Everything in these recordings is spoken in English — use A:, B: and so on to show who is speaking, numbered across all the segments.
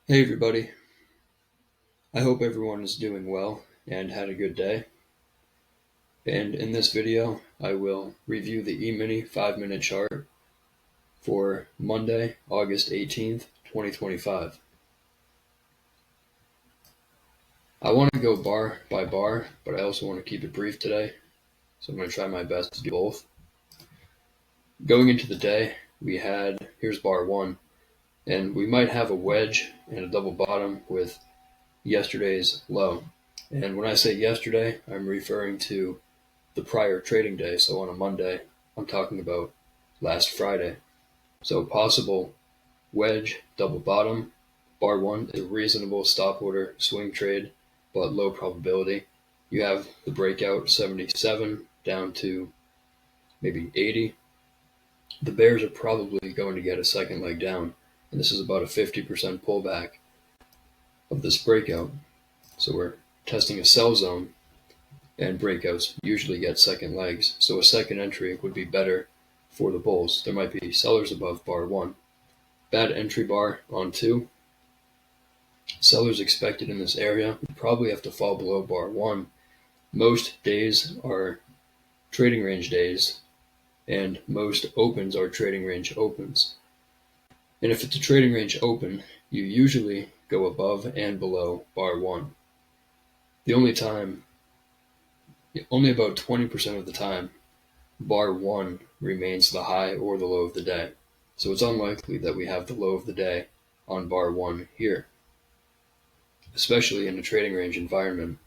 A: Hey everybody, I hope everyone is doing well and had a good day. And in this video, I will review the Emini 5-minute chart for Monday, August 18th, 2025. I want to go bar by bar, but I also want to keep it brief today, so I'm going to try my best to do both. Going into the day, here's bar 1, and we might have a wedge and a double bottom with yesterday's low. And when I say yesterday, I'm referring to the prior trading day. So on a Monday, I'm talking about last Friday. So possible wedge, double bottom. Bar 1 is a reasonable stop order swing trade, but low probability. You have the breakout 77 down to maybe 80. The bears are probably going to get a second leg down, and this is about a 50% pullback of this breakout. So we're testing a sell zone, and breakouts usually get second legs, so a second entry would be better for the bulls. There might be sellers above bar 1. Bad entry bar on 2. Sellers expected in this area would probably have to fall below bar 1. Most days are trading range days, and most opens are trading range opens. And if it's a trading range open, you usually go above and below bar 1. Only about 20% of the time, bar 1 remains the high or the low of the day. So it's unlikely that we have the low of the day on bar 1 here, especially in a trading range environment.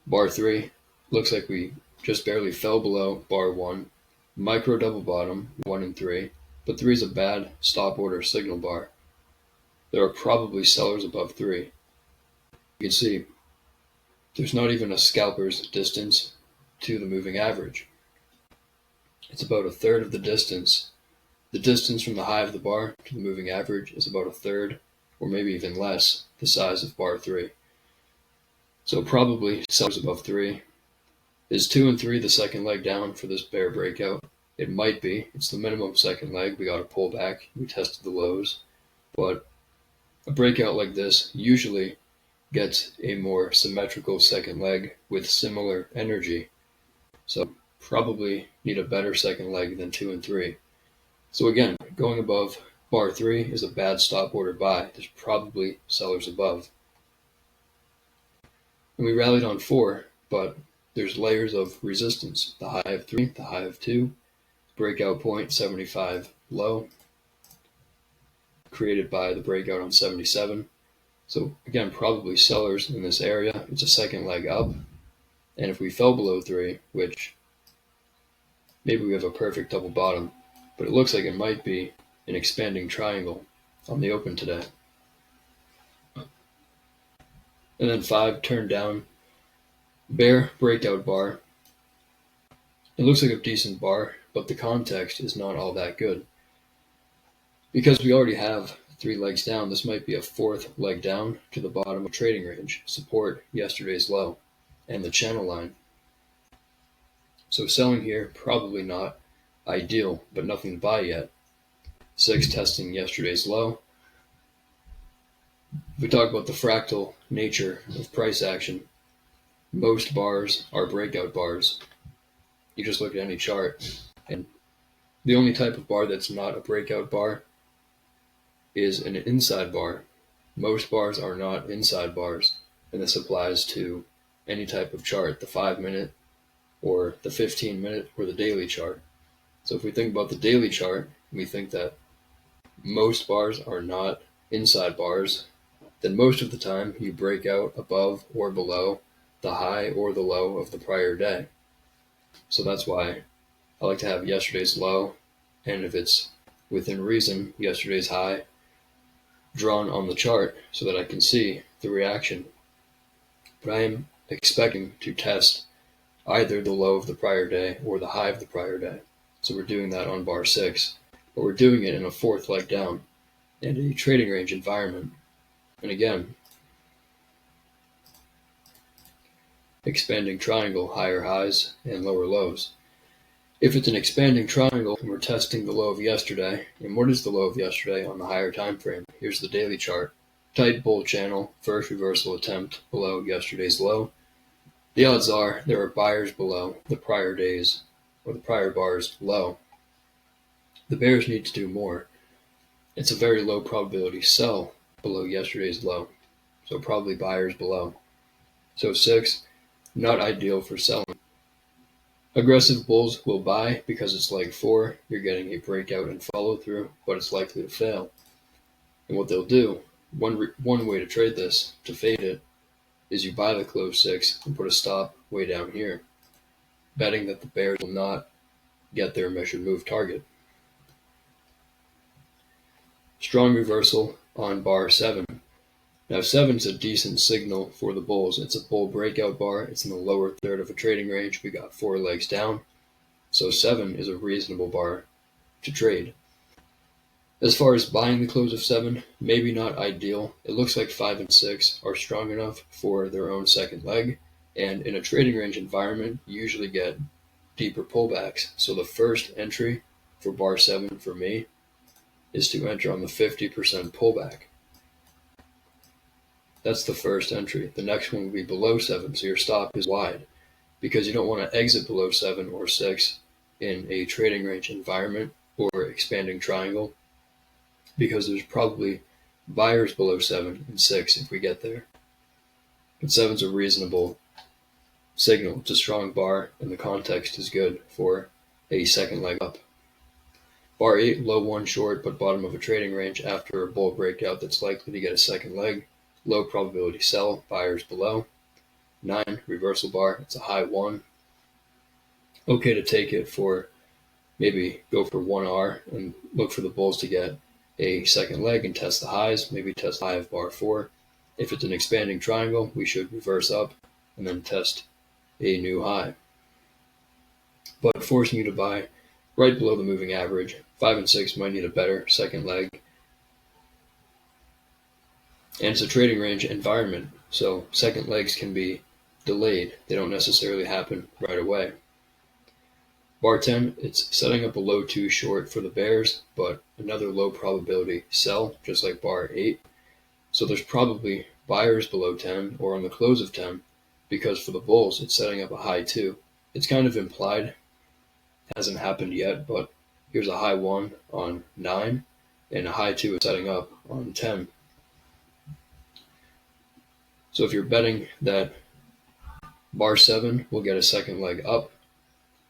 A: Bar 3 looks like we just barely fell below bar 1, micro double bottom 1 and 3, but 3 is a bad stop order signal bar. There are probably sellers above 3. You can see there's not even a scalper's distance to the moving average. It's about a third of the distance. The distance from the high of the bar to the moving average is about a third, or maybe even less, the size of bar 3. So probably sellers above 3. Is 2 and 3 the second leg down for this bear breakout? It might be. It's the minimum second leg. We got to pull back. We tested the lows. But a breakout like this usually gets a more symmetrical second leg with similar energy. So probably need a better second leg than 2 and 3. So again, going above bar 3 is a bad stop order buy. There's probably sellers above. And we rallied on 4, but there's layers of resistance. The high of 3, the high of 2, breakout point 75 low, created by the breakout on 77. So again, probably sellers in this area. It's a second leg up. And if we fell below 3, which maybe we have a perfect double bottom, but it looks like it might be an expanding triangle on the open today. And then 5 turned down, bear breakout bar. It looks like a decent bar, but the context is not all that good. Because we already have 3 legs down, this might be a 4th leg down to the bottom of trading range, support yesterday's low, and the channel line. So selling here, probably not ideal, but nothing to buy yet. 6 testing yesterday's low. If we talk about the fractal nature of price action, most bars are breakout bars. You just look at any chart, and the only type of bar that's not a breakout bar is an inside bar. Most bars are not inside bars, and this applies to any type of chart, the 5-minute or the 15-minute or the daily chart. So if we think about the daily chart, we think that most bars are not inside bars, then most of the time you break out above or below the high or the low of the prior day. So that's why I like to have yesterday's low, and if it's within reason, yesterday's high drawn on the chart so that I can see the reaction. But I am expecting to test either the low of the prior day or the high of the prior day. So we're doing that on bar 6, but we're doing it in a 4th leg down and a trading range environment. And again, expanding triangle, higher highs and lower lows. If it's an expanding triangle, we're testing the low of yesterday. And what is the low of yesterday on the higher time frame? Here's the daily chart. Tight bull channel, first reversal attempt below yesterday's low. The odds are there are buyers below the prior days or the prior bar's low. The bears need to do more. It's a very low probability sell below yesterday's low, so probably buyers below. So 6, not ideal for selling. Aggressive bulls will buy because it's like 4, you're getting a breakout and follow through, but it's likely to fail. And what they'll do, one way to trade this, to fade it, is you buy the close 6 and put a stop way down here, betting that the bears will not get their measured move target. Strong reversal on bar 7. Now 7 is a decent signal for the bulls. It's a bull breakout bar. It's in the lower third of a trading range. We got 4 legs down. So 7 is a reasonable bar to trade. As far as buying the close of 7, maybe not ideal. It looks like 5 and 6 are strong enough for their own second leg. And in a trading range environment, you usually get deeper pullbacks. So the first entry for bar 7 for me is to enter on the 50% pullback. That's the first entry. The next one will be below 7, so your stop is wide because you don't want to exit below 7 or 6 in a trading range environment or expanding triangle because there's probably buyers below 7 and 6 if we get there. But 7 is a reasonable signal. It's a strong bar and the context is good for a second leg up. Bar 8, low 1 short, but bottom of a trading range after a bull breakout that's likely to get a second leg. Low probability sell, buyers below. 9, reversal bar, it's a high 1. Okay to take it for maybe go for 1R and look for the bulls to get a second leg and test the highs, maybe test the high of bar 4. If it's an expanding triangle, we should reverse up and then test a new high. But forcing you to buy right below the moving average. 5 and 6 might need a better second leg. And it's a trading range environment, so second legs can be delayed. They don't necessarily happen right away. Bar 10, it's setting up a low 2 short for the bears, but another low probability sell, just like bar 8. So there's probably buyers below 10 or on the close of 10, because for the bulls, it's setting up a high 2. It's kind of implied, hasn't happened yet, but here's a high 1 on 9, and a high 2 is setting up on 10. So if you're betting that bar 7 will get a second leg up,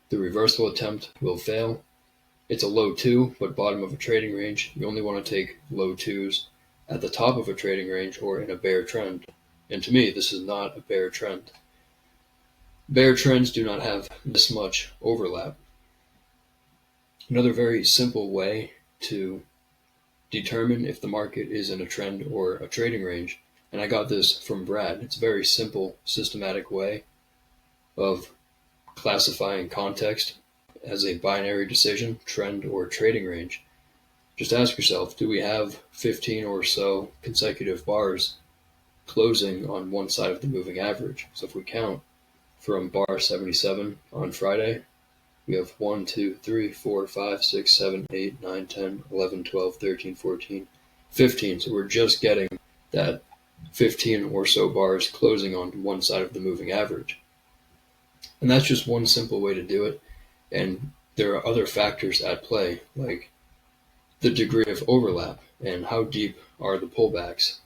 A: the reversal attempt will fail. It's a low 2, but bottom of a trading range. You only want to take low 2s at the top of a trading range or in a bear trend. And to me, this is not a bear trend. Bear trends do not have this much overlap. Another very simple way to determine if the market is in a trend or a trading range, and I got this from Brad. It's a very simple, systematic way of classifying context as a binary decision, trend or trading range. Just ask yourself, do we have 15 or so consecutive bars closing on one side of the moving average? So if we count from bar 77 on Friday, we have 1, 2, 3, 4, 5, 6, 7, 8, 9, 10, 11, 12, 13, 14, 15. So we're just getting that 15 or so bars closing on one side of the moving average. And that's just one simple way to do it. And there are other factors at play, like the degree of overlap and how deep are the pullbacks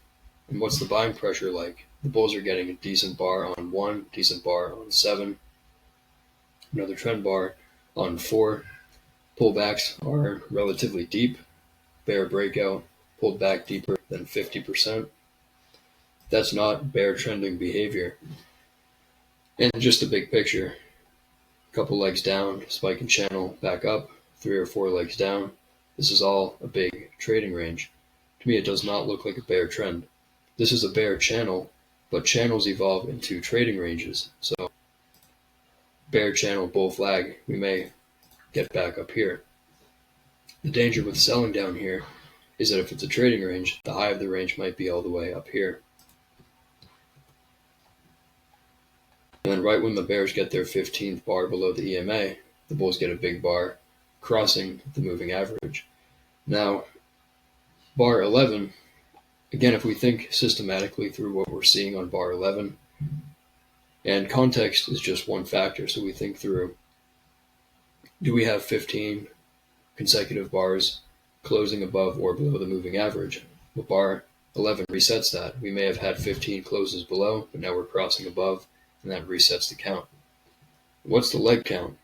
A: and what's the buying pressure like. The bulls are getting a decent bar on 1, decent bar on 7, another trend bar on 4. Pullbacks are relatively deep. Bear breakout pulled back deeper than 50%. That's not bear trending behavior. And just the big picture, a couple legs down, spike and channel, back up, 3 or 4 legs down. This is all a big trading range. To me, it does not look like a bear trend. This is a bear channel, but channels evolve into trading ranges. So bear channel, bull flag, we may get back up here. The danger with selling down here is that if it's a trading range, the high of the range might be all the way up here. And then right when the bears get their 15th bar below the EMA, the bulls get a big bar crossing the moving average. Now, bar 11, again, if we think systematically through what we're seeing on bar 11, and context is just one factor, so we think through, do we have 15 consecutive bars closing above or below the moving average? Well, bar 11 resets that. We may have had 15 closes below, but now we're crossing above, and that resets the count. What's the leg count?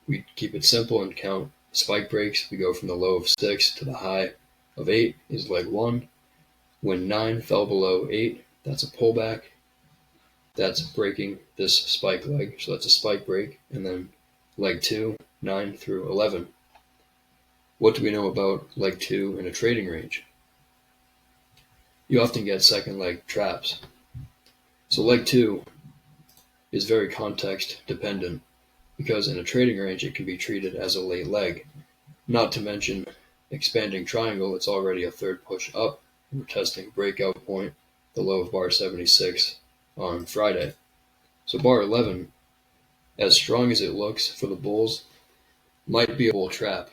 A: We keep it simple and count spike breaks. We go from the low of 6 to the high of 8 is leg 1. When 9 fell below 8, that's a pullback. That's breaking this spike leg, so that's a spike break. And then leg 2, 9 through 11. What do we know about leg 2 in a trading range? You often get second leg traps. So leg 2 is very context dependent, because in a trading range it can be treated as a late leg. Not to mention expanding triangle, it's already a third push up. We're testing breakout point, the low of bar 76 on Friday. So bar 11, as strong as it looks for the bulls, might be a bull trap.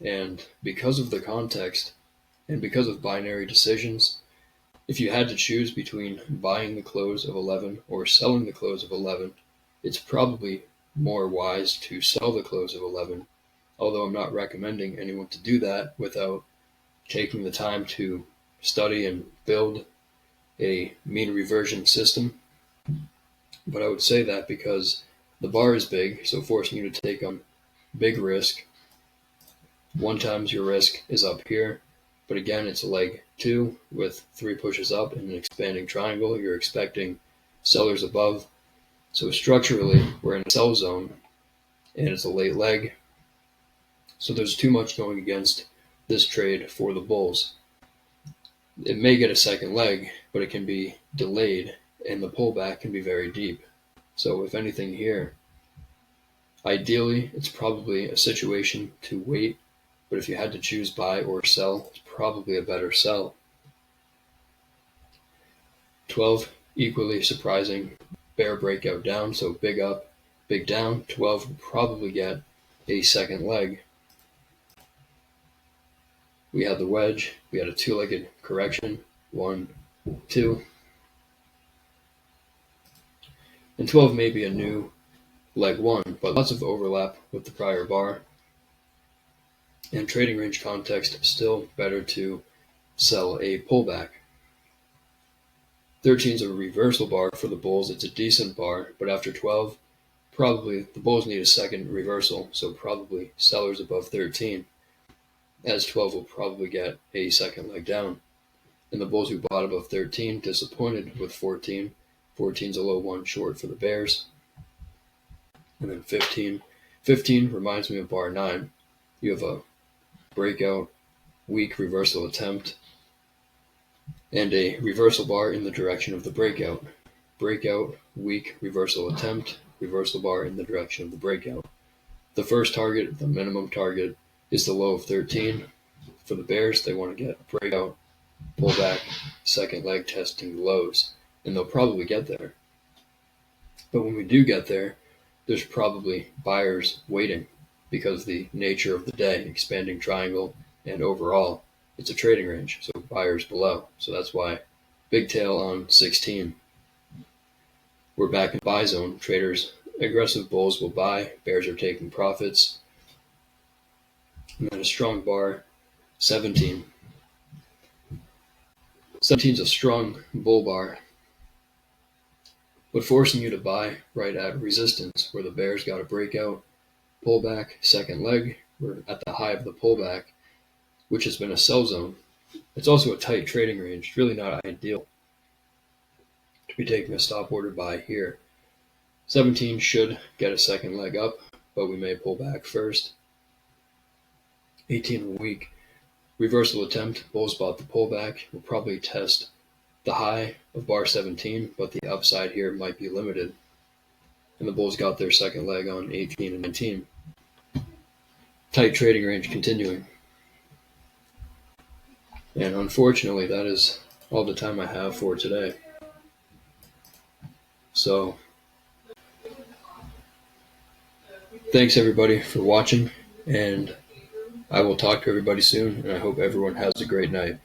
A: And because of the context and because of binary decisions, if you had to choose between buying the close of 11 or selling the close of 11, it's probably more wise to sell the close of 11, although I'm not recommending anyone to do that without taking the time to study and build a mean reversion system. But I would say that because the bar is big, so forcing you to take on big risk. One times your risk is up here, but again, it's a leg 2 with 3 pushes up and an expanding triangle. You're expecting sellers above. So structurally, we're in a sell zone, and it's a late leg. So there's too much going against this trade for the bulls. It may get a second leg, but it can be delayed, and the pullback can be very deep. So if anything here, ideally, it's probably a situation to wait, but if you had to choose buy or sell, it's probably a better sell. 12, equally surprising, bear breakout down, so big up, big down. 12 will probably get a second leg. We had the wedge, we had a two-legged correction, 1, 2. And 12 may be a new leg 1, but lots of overlap with the prior bar. And trading range context, still better to sell a pullback. 13 is a reversal bar for the bulls. It's a decent bar, but after 12, probably the bulls need a second reversal, so probably sellers above 13, as 12 will probably get a second leg down. And the bulls who bought above 13, disappointed with 14. 14 is a low 1 short for the bears. And then 15. 15 reminds me of bar 9. You have a breakout, weak reversal attempt, and a reversal bar in the direction of the breakout. Breakout, weak reversal attempt, reversal bar in the direction of the breakout. The first target, the minimum target, is the low of 13. For the bears, they want to get a breakout, pullback, second leg testing the lows, and they'll probably get there. But when we do get there, there's probably buyers waiting because the nature of the day, expanding triangle, and overall, it's a trading range, so buyers below. So that's why big tail on 16. We're back in buy zone. Traders, aggressive bulls will buy. Bears are taking profits. And then a strong bar, 17. 17 is a strong bull bar, but forcing you to buy right at resistance, where the bears got a breakout, pullback, second leg. We're at the high of the pullback, which has been a sell zone. It's also a tight trading range. It's really not ideal to be taking a stop order buy here. 17 should get a second leg up, but we may pull back first. 18 weak. Reversal attempt. Bulls bought the pullback. We'll probably test the high of bar 17, but the upside here might be limited. And the bulls got their second leg on 18 and 19. Tight trading range continuing. And unfortunately, that is all the time I have for today. So Thanks everybody for watching, and I will talk to everybody soon, and I hope everyone has a great night.